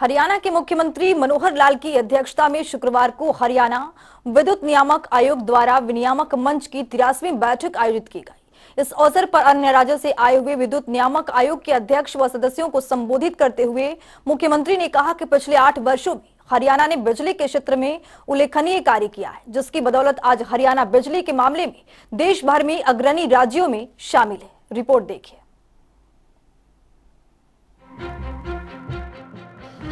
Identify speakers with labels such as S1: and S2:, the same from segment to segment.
S1: हरियाणा के मुख्यमंत्री मनोहर लाल की अध्यक्षता में शुक्रवार को हरियाणा विद्युत नियामक आयोग द्वारा विनियामक मंच की 83वीं बैठक आयोजित की गई। इस अवसर पर अन्य राज्यों से आए हुए विद्युत नियामक आयोग के अध्यक्ष व सदस्यों को संबोधित करते हुए मुख्यमंत्री ने कहा कि पिछले 8 वर्षों में हरियाणा ने बिजली के क्षेत्र में उल्लेखनीय कार्य किया है, जिसकी बदौलत आज हरियाणा बिजली के मामले में देश भर में अग्रणी राज्यों में शामिल है। रिपोर्ट देखिए।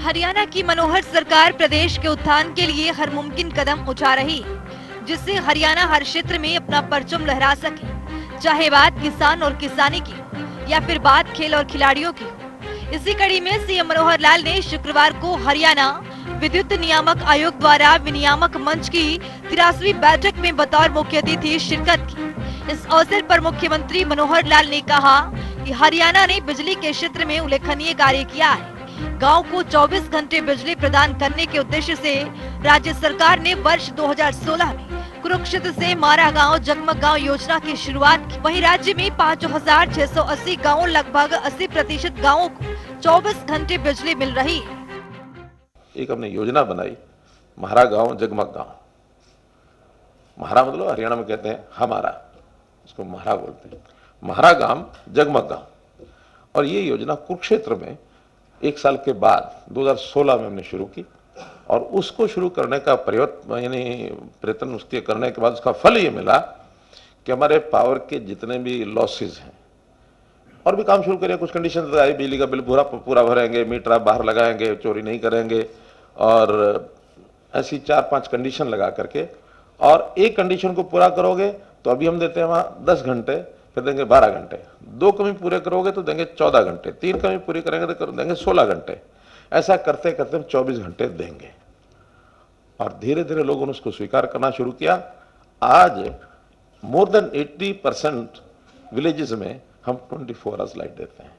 S2: हरियाणा की मनोहर सरकार प्रदेश के उत्थान के लिए हर मुमकिन कदम उठा रही है, जिससे हरियाणा हर क्षेत्र में अपना परचम लहरा सके, चाहे बात किसान और किसानी की हो या फिर बात खेल और खिलाड़ियों की हो। इसी कड़ी में सीएम मनोहर लाल ने शुक्रवार को हरियाणा विद्युत नियामक आयोग द्वारा विनियामक मंच की 83वीं बैठक में बतौर मुख्य अतिथि शिरकत की। इस अवसर पर मुख्यमंत्री मनोहर लाल ने कहा कि हरियाणा ने बिजली के क्षेत्र में उल्लेखनीय कार्य किया है। गांव को 24 घंटे बिजली प्रदान करने के उद्देश्य से राज्य सरकार ने वर्ष 2016 में कुरुक्षेत्र से मारा गांव जगमग गांव योजना की शुरुआत की। वहीं राज्य में 5680 गांवों लगभग 80% गांवों को 24 घंटे बिजली मिल रही है।
S3: एक हमने योजना बनाई, मारा गांव जगमग गांव। मारा मतलब हरियाणा में कहते हैं हमारा, इसको मारा बोलते हैं, मारा गांव जगमग गांव। और ये योजना कुरुक्षेत्र में 1 साल के बाद 2016 में हमने शुरू की और उसको शुरू करने का प्रयत्न उसके करने के बाद उसका फल ये मिला कि हमारे पावर के जितने भी लॉसेज हैं और भी काम शुरू करें। कुछ कंडीशन आई, बिजली का बिल पूरा भरेंगे, मीटर आप बाहर लगाएंगे, चोरी नहीं करेंगे और ऐसी 4-5 कंडीशन लगा करके, और एक कंडीशन को पूरा करोगे तो अभी हम देते हैं वहाँ 10 घंटे, फिर देंगे 12 घंटे, 2 कमी पूरे करोगे तो देंगे 14 घंटे, 3 कमी पूरी करेंगे तो देंगे 16 घंटे। ऐसा करते करते हम 24 घंटे देंगे और धीरे धीरे लोगों ने उसको स्वीकार करना शुरू किया। आज मोर देन 80% विलेजेस में हम 24 आवर्स लाइट देते हैं।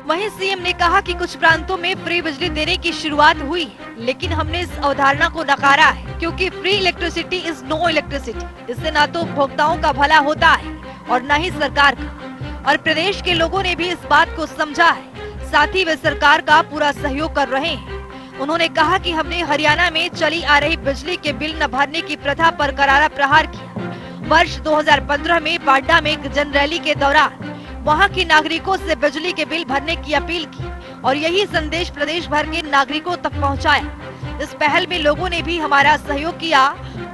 S2: वहीं सीएम ने कहा कि कुछ प्रांतों में फ्री बिजली देने की शुरुआत हुई है, लेकिन हमने इस अवधारणा को नकारा है, क्योंकि free electricity is no electricity. इससे न तो उपभोक्ताओं का भला होता है और न ही सरकार का। और प्रदेश के लोगों ने भी इस बात को समझा है, साथ ही वे सरकार का पूरा सहयोग कर रहे हैं। उन्होंने कहा कि हमने हरियाणा में चली आ रही बिजली के बिल न भरने की प्रथा पर करारा प्रहार किया। वर्ष 2015 में बाड्डा में एक जन रैली के दौरान वहां के नागरिकों से बिजली के बिल भरने की अपील की और यही संदेश प्रदेश भर के नागरिकों तक पहुंचाया। इस पहल में लोगों ने भी हमारा सहयोग किया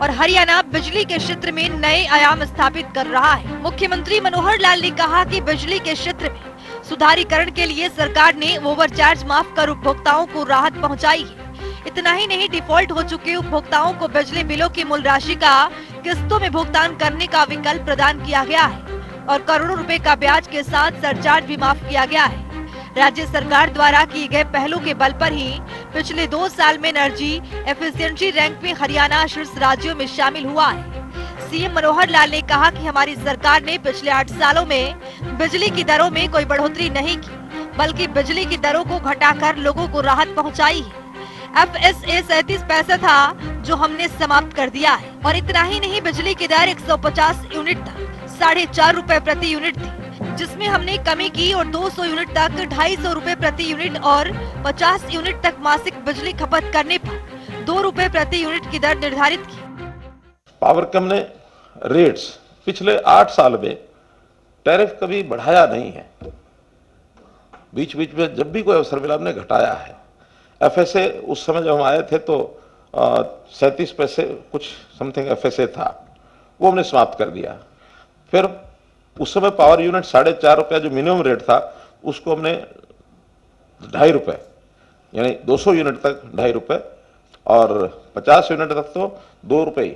S2: और हरियाणा बिजली के क्षेत्र में नए आयाम स्थापित कर रहा है। मुख्यमंत्री मनोहर लाल ने कहा कि बिजली के क्षेत्र में सुधारीकरण के लिए सरकार ने ओवरचार्ज माफ कर उपभोक्ताओं को राहत पहुँचाई है। इतना ही नहीं, डिफॉल्ट हो चुके उपभोक्ताओं को बिजली बिलों की मूल राशि का किस्तों में भुगतान करने का विकल्प प्रदान किया गया है और करोड़ों रुपए का ब्याज के साथ सरचार्ज भी माफ किया गया है। राज्य सरकार द्वारा किए गए पहलों के बल पर ही पिछले 2 साल में एनर्जी एफिशिएंसी रैंक में हरियाणा शीर्ष राज्यों में शामिल हुआ है। सीएम मनोहर लाल ने कहा कि हमारी सरकार ने पिछले 8 सालों में बिजली की दरों में कोई बढ़ोतरी नहीं की, बल्कि बिजली की दरों को घटाकर लोगों को राहत पहुँचाई है। FSA 37 पैसा था जो हमने समाप्त कर दिया है और इतना ही नहीं, बिजली की दर 150 यूनिट तक 4.5 रुपए प्रति यूनिट थी, जिसमें हमने कमी की और 200 यूनिट तक 250 रुपए प्रति यूनिट और 50 यूनिट तक मासिक बिजली खपत करने पर 2 रुपए प्रति यूनिट की दर निर्धारित की।
S3: पावर के हमने रेट्स पिछले 8 साल में टैरिफ कभी बढ़ाया नहीं है, बीच बीच में जब भी कोई अवसर मिला हमने घटाया है। FSA उस समय जब हम आए थे तो 37 पैसे कुछ समथिंग FSA था, वो हमने समाप्त कर दिया। फिर उस समय पावर यूनिट 4.5 रुपया जो मिनिमम रेट था उसको हमने 2.5 रुपए, यानी 200 यूनिट तक 2.5 रुपए और 50 यूनिट तक तो 2 रुपए।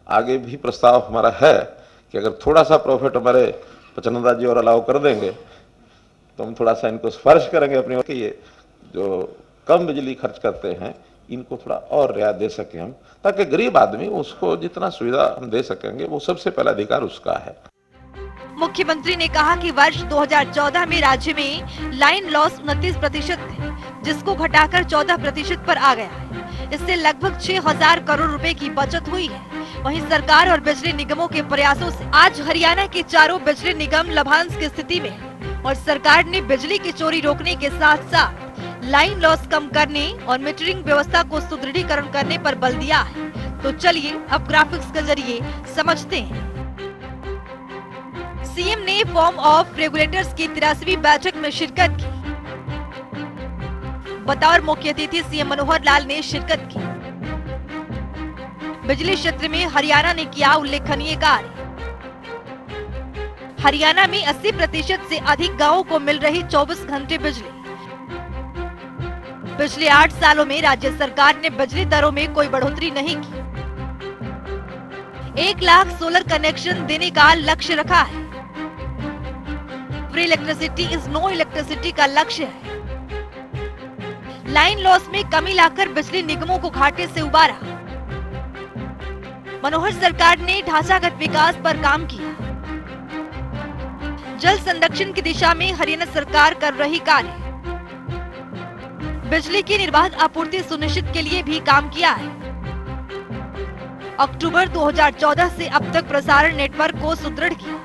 S3: आगे भी प्रस्ताव हमारा है कि अगर थोड़ा सा प्रॉफिट हमारे पचनंदा जी और अलाउ कर देंगे तो हम थोड़ा सा इनको सिफारिश करेंगे अपनी ओर कि ये जो कम बिजली खर्च करते हैं इनको थोड़ा और रियायत दे सके हम, ताकि गरीब आदमी उसको जितना सुविधा हम दे सकेंगे वो सबसे पहला अधिकार उसका है।
S2: मुख्यमंत्री ने कहा कि वर्ष 2014 में राज्य में लाइन लॉस 29% थे, जिसको घटाकर 14% पर आ गया है। इससे लगभग 6000 करोड़ रुपए की बचत हुई है। वहीं सरकार और बिजली निगमों के प्रयासों से आज हरियाणा के चारों बिजली निगम लाभांश की स्थिति में है और सरकार ने बिजली की चोरी रोकने के साथ साथ लाइन लॉस कम करने और मीटरिंग व्यवस्था को सुदृढ़ीकरण करने पर बल दिया है। तो चलिए अब ग्राफिक्स के जरिए समझते हैं। सीएम ने फॉर्म ऑफ रेगुलेटर्स की 83वीं बैठक में शिरकत की। बतौर मुख्य अतिथि सीएम मनोहर लाल ने शिरकत की। बिजली क्षेत्र में हरियाणा ने किया उल्लेखनीय कार्य। हरियाणा में 80% से अधिक गांवों को मिल रही 24 घंटे बिजली। पिछले 8 सालों में राज्य सरकार ने बिजली दरों में कोई बढ़ोतरी नहीं की। 1 लाख सोलर कनेक्शन देने का लक्ष्य रखा है। Free electricity is no electricity का लक्ष्य है। लाइन लॉस में कमी लाकर बिजली निगमों को घाटे से उबारा। मनोहर सरकार ने ढांचागत विकास पर काम किया। जल संरक्षण की दिशा में हरियाणा सरकार कर रही कार्य। बिजली की निर्बाध आपूर्ति सुनिश्चित के लिए भी काम किया है। अक्टूबर 2014 से अब तक प्रसारण नेटवर्क को सुदृढ़ किया।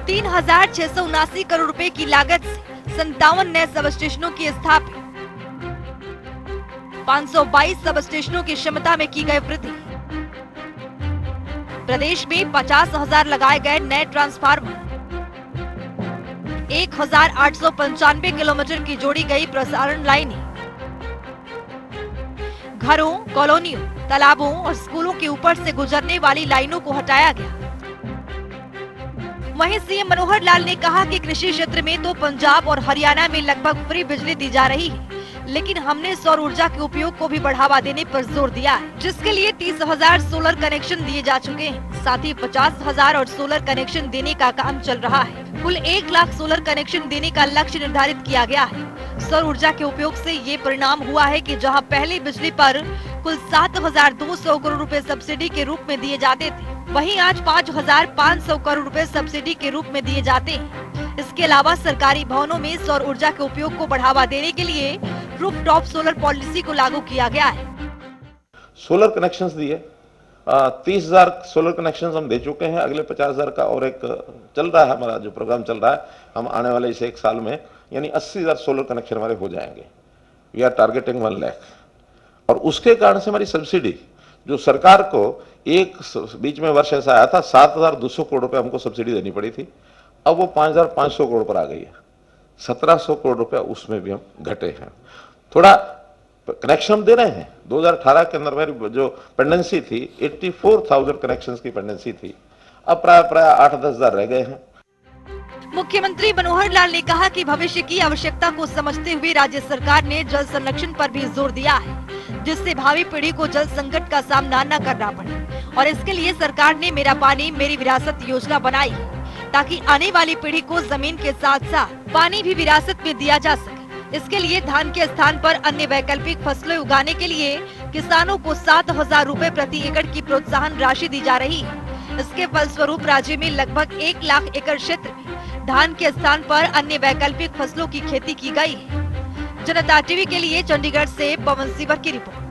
S2: 3,679 करोड़ रुपए की लागत से 57 नए सब स्टेशनों की स्थापना। 522 सब स्टेशनों की क्षमता में की गई वृद्धि। प्रदेश में 50,000 लगाए गए नए ट्रांसफार्मर। 1,895 किलोमीटर की जोड़ी गई प्रसारण लाइनें। घरों, कॉलोनियों, तालाबों और स्कूलों के ऊपर से गुजरने वाली लाइनों को हटाया गया। वहीं सीएम मनोहर लाल ने कहा कि कृषि क्षेत्र में तो पंजाब और हरियाणा में लगभग फ्री बिजली दी जा रही है, लेकिन हमने सौर ऊर्जा के उपयोग को भी बढ़ावा देने पर जोर दिया है, जिसके लिए 30,000 सोलर कनेक्शन दिए जा चुके हैं। साथ ही 50,000 और सोलर कनेक्शन देने का काम चल रहा है। कुल 1 लाख सोलर कनेक्शन देने का लक्ष्य निर्धारित किया गया है। सौर ऊर्जा के उपयोग से ये परिणाम हुआ है कि जहां पहले बिजली पर कुल 7,200 करोड़ रुपए सब्सिडी के रूप में दिए जाते थे, वहीं आज 5,500 करोड़ रुपए सब्सिडी के रूप में दिए जाते हैं। इसके अलावा सरकारी भवनों में सौर ऊर्जा के उपयोग को बढ़ावा देने के लिए रूफटॉप सोलर पॉलिसी को लागू किया गया है।
S3: सोलर कनेक्शंस दिए, 30,000 सोलर कनेक्शंस हम दे चुके हैं। अगले 50,000 का और एक चल रहा है, हमारा जो प्रोग्राम चल रहा है। हम आने वाले इस 1 साल में यानी 80,000 सोलर कनेक्शन हमारे हो जाएंगे। We are targeting 1 lakh. और उसके कारण से हमारी सब्सिडी जो सरकार को एक बीच में वर्ष ऐसा आया था 7,200 करोड़ रुपए हमको सब्सिडी देनी पड़ी थी, अब वो 5,500 करोड़ पर आ गई है। 1,700 करोड़ रुपया उसमें भी हम घटे हैं। थोड़ा कनेक्शन दे रहे हैं। 2018 के अंदर मेरी जो पेंडेंसी थी 84,000 कनेक्शंस की पेंडेंसी थी, अब प्राय 8-10 हजार रह गए हैं।
S2: मुख्यमंत्री मनोहर लाल ने कहा कि भविष्य की आवश्यकता को समझते हुए राज्य सरकार ने जल संरक्षण पर भी जोर दिया है, जिससे भावी पीढ़ी को जल संकट का सामना न करना पड़े। और इसके लिए सरकार ने मेरा पानी मेरी विरासत योजना बनाई है, ताकि आने वाली पीढ़ी को जमीन के साथ साथ पानी भी विरासत में दिया जा सके। इसके लिए धान के स्थान पर अन्य वैकल्पिक फसलें उगाने के लिए किसानों को 7,000 रुपए प्रति एकड़ की प्रोत्साहन राशि दी जा रही है। इसके फलस्वरूप राज्य में लगभग 1 लाख एकड़ क्षेत्र में धान के स्थान पर अन्य वैकल्पिक फसलों की खेती की गई है। जनता टीवी के लिए चंडीगढ़ से पवन सिवर की रिपोर्ट।